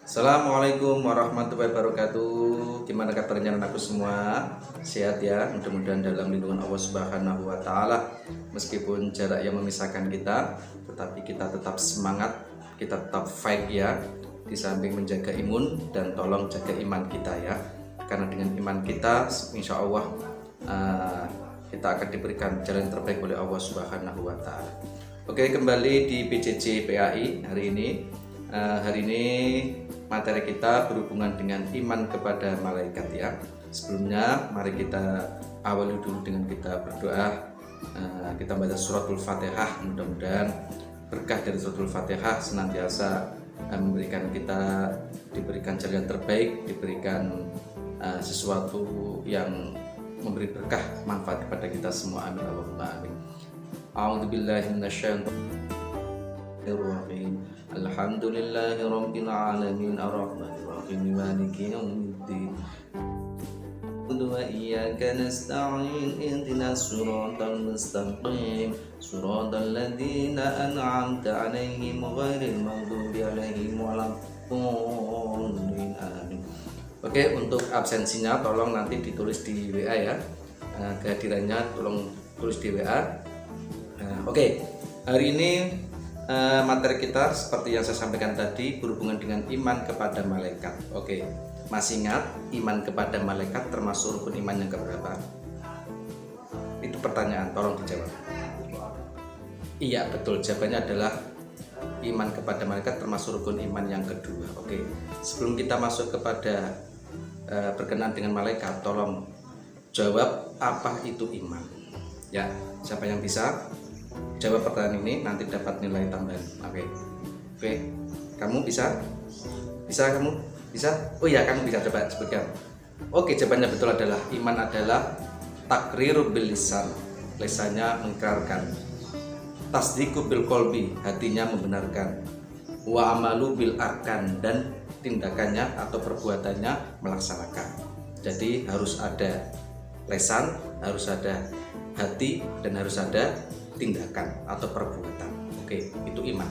Assalamualaikum warahmatullahi wabarakatuh. Gimana kabarnya anakku semua? Sehat ya? Mudah-mudahan dalam lindungan Allah Subhanahu wa taala. Meskipun jarak yang memisahkan kita, tetapi kita tetap semangat, kita tetap fight ya. Di samping menjaga imun dan tolong jaga iman kita ya. Karena dengan iman kita, insya Allah kita akan diberikan jalan terbaik oleh Allah Subhanahu wa taala. Oke, kembali di PJJ PAI hari ini. Hari ini materi kita berhubungan dengan iman kepada malaikat ya. Sebelumnya mari kita awali dulu dengan kita berdoa. Kita baca suratul Fatihah, mudah-mudahan berkah dari suratul Fatihah senantiasa diberikan jalan terbaik, diberikan sesuatu yang memberi berkah manfaat kepada kita semua. Amin Allahumma amin. A'udzubillahi minasyaitonirrajim. Alhamdulillahi rabbil alamin arrahmanir rahim maliki yaumiddin. Wa iyyaka nasta'in ihdinas siratal mustaqim siratal ladzina an'amta 'alaihim ghairil maghdubi 'alaihim waladdallin. Amin. Oke, untuk absensinya tolong nanti ditulis di WA ya. Kehadirannya tolong tulis di WA. Oke, hari ini materi kita seperti yang saya sampaikan tadi berhubungan dengan iman kepada malaikat. Oke, masih ingat iman kepada malaikat termasuk rukun iman yang keberapa? Itu pertanyaan, tolong dijawab. Iya betul, jawabannya adalah iman kepada malaikat termasuk rukun iman yang kedua. Oke, sebelum kita masuk kepada berkenaan dengan malaikat, tolong jawab apa itu iman. Ya, siapa yang bisa jawab pertanyaan ini nanti dapat nilai tambahan. Oke, kamu bisa kamu bisa. Oh ya, kamu bisa, coba sebutkan. Oke, jawabannya betul adalah iman adalah takriru bil lisan, lisannya mengikrarkan, tasdiqu bil qalbi, hatinya membenarkan, wa amalu bil arkan, dan tindakannya atau perbuatannya melaksanakan. Jadi harus ada lisan, harus ada hati, dan harus ada tindakan atau perbuatan. Oke, itu iman.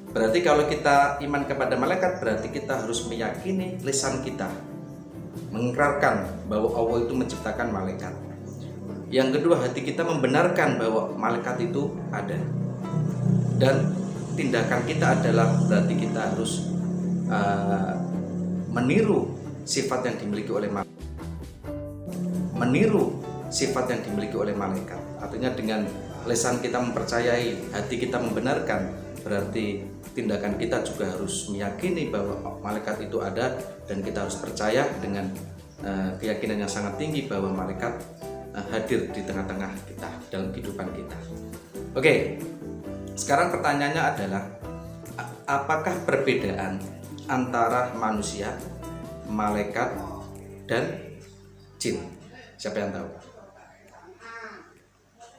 Berarti kalau kita iman kepada malaikat, berarti kita harus meyakini lisan kita mengikrarkan bahwa Allah itu menciptakan malaikat. Yang kedua, hati kita membenarkan bahwa malaikat itu ada. Dan tindakan kita adalah berarti kita harus meniru sifat yang dimiliki oleh malaikat. Meniru sifat yang dimiliki oleh malaikat. Artinya dengan lisan kita mempercayai, hati kita membenarkan, berarti tindakan kita juga harus meyakini bahwa malaikat itu ada, dan kita harus percaya dengan keyakinan yang sangat tinggi bahwa malaikat hadir di tengah-tengah kita dalam kehidupan kita. Oke, sekarang pertanyaannya adalah apakah perbedaan antara manusia, malaikat, dan jin? Siapa yang tahu?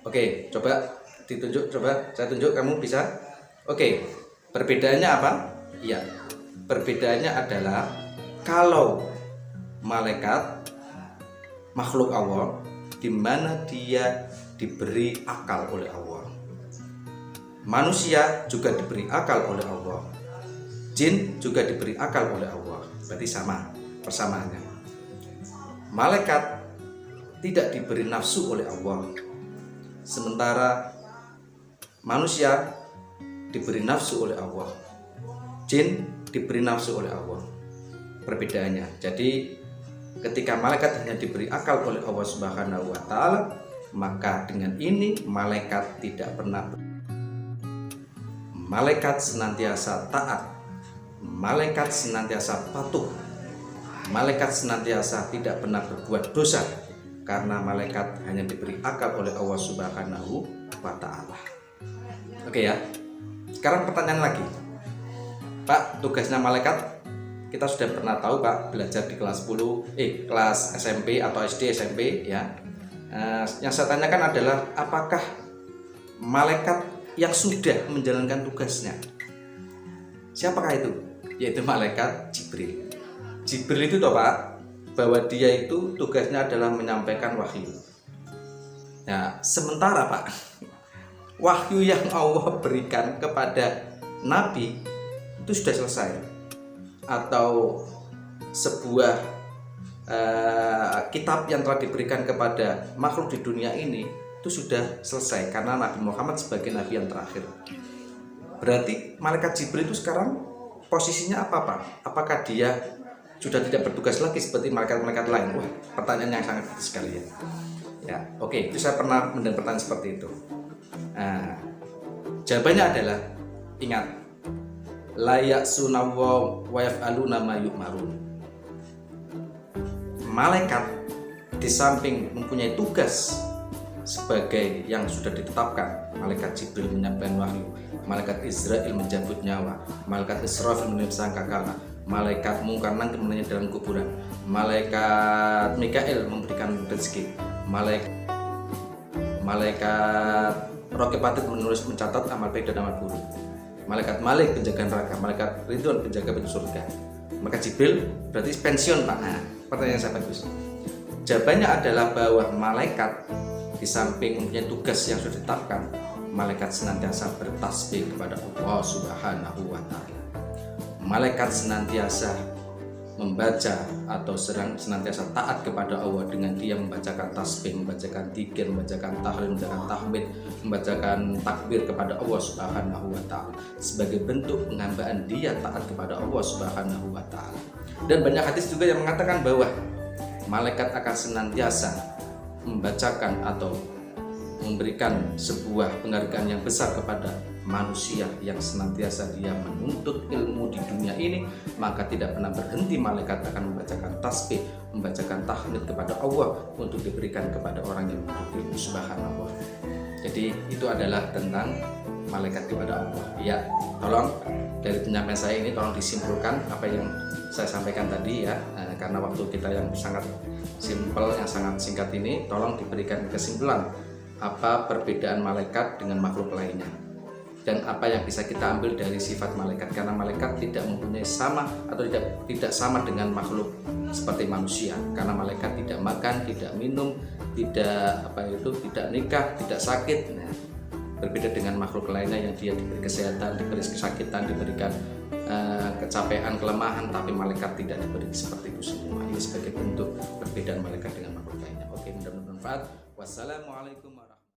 Oke, coba ditunjuk, saya tunjuk, kamu bisa. Oke, perbedaannya apa? Iya, perbedaannya adalah kalau malaikat makhluk Allah, di mana dia diberi akal oleh Allah. Manusia juga diberi akal oleh Allah. Jin juga diberi akal oleh Allah. Berarti sama persamaannya. Malaikat tidak diberi nafsu oleh Allah, sementara manusia diberi nafsu oleh Allah, jin diberi nafsu oleh Allah. Perbedaannya, jadi ketika malaikat hanya diberi akal oleh Allah Subhanahu wa taala, maka dengan ini malaikat tidak pernah, malaikat senantiasa taat, malaikat senantiasa patuh, malaikat senantiasa tidak pernah berbuat dosa, karena malaikat hanya diberi akal oleh Allah Subhanahu wa ta'ala. Oke ya. Sekarang pertanyaan lagi. Pak, tugasnya malaikat kita sudah pernah tahu Pak, belajar di kelas SMP atau SD SMP ya. Yang saya tanyakan adalah apakah malaikat yang sudah menjalankan tugasnya? Siapakah itu? Yaitu malaikat Jibril. Jibril itu toh Pak, bahwa dia itu tugasnya adalah menyampaikan wahyu. Nah, sementara Pak, wahyu yang Allah berikan kepada Nabi itu sudah selesai. atau sebuah kitab yang telah diberikan kepada makhluk di dunia ini itu sudah selesai karena Nabi Muhammad sebagai nabi yang terakhir. Berarti malaikat Jibril itu sekarang posisinya apa Pak? Apakah dia sudah tidak bertugas lagi seperti malaikat-malaikat lain? Wah, pertanyaan yang sangat kritis sekali ya. Ya, oke, itu saya pernah mendengar pertanyaan seperti itu. Jawabannya adalah ingat, layak sunawa wa yaf'aluna ma yu'marun. Malaikat di samping mempunyai tugas sebagai yang sudah ditetapkan, malaikat Jibril menyampaikan wahyu, malaikat Israel menjemput nyawa, malaikat Israfil menulis sangkakala, malaikat Mungkar Nakir menanya dalam kuburan, malaikat Mikael memberikan rezeki, malaikat Raqib Atid menulis mencatat amal baik dan amal buruk, malaikat Malik penjaga neraka, malaikat Ridwan penjaga pintu surga. Maka Jibril berarti pensiun Pak. Nah, pertanyaan saya bagus. Jawabannya adalah bahwa malaikat di samping mempunyai tugas yang sudah ditetapkan, malaikat senantiasa bertasbih kepada Allah Subhanahu wa Ta'ala. Malaikat senantiasa membaca atau senantiasa taat kepada Allah dengan dia membacakan tasbih, membacakan dzikir, membacakan tahlil, membacakan tahmid, membacakan takbir kepada Allah Subhanahu wa Ta'ala sebagai bentuk penghambaan dia taat kepada Allah Subhanahu wa Ta'ala. Dan banyak hadis juga yang mengatakan bahwa malaikat akan senantiasa membacakan atau memberikan sebuah penghargaan yang besar kepada manusia yang senantiasa dia menuntut ilmu di dunia ini, maka tidak pernah berhenti malaikat akan membacakan tasbih, membacakan tahmid kepada Allah untuk diberikan kepada orang yang menuntut ilmu. Subhanallah. Jadi itu adalah tentang malaikat kepada Allah. Ya, tolong dari penyampaian saya ini tolong disimpulkan apa yang saya sampaikan tadi ya, karena waktu kita yang sangat simpel, yang sangat singkat ini, tolong diberikan kesimpulan apa perbedaan malaikat dengan makhluk lainnya dan apa yang bisa kita ambil dari sifat malaikat, karena malaikat tidak mempunyai sama atau tidak sama dengan makhluk seperti manusia, karena malaikat tidak makan, tidak minum, tidak nikah, tidak sakit. Nah, berbeda dengan makhluk lainnya yang dia diberi kesehatan, diberi kesakitan, diberikan kecapean, kelemahan, tapi malaikat tidak diberi seperti itu semua. Ini sebagai bentuk perbedaan malaikat dengan makhluk lainnya. Oke, mudah-mudahan bermanfaat. Wassalamualaikum warahmatullahi wabarakatuh.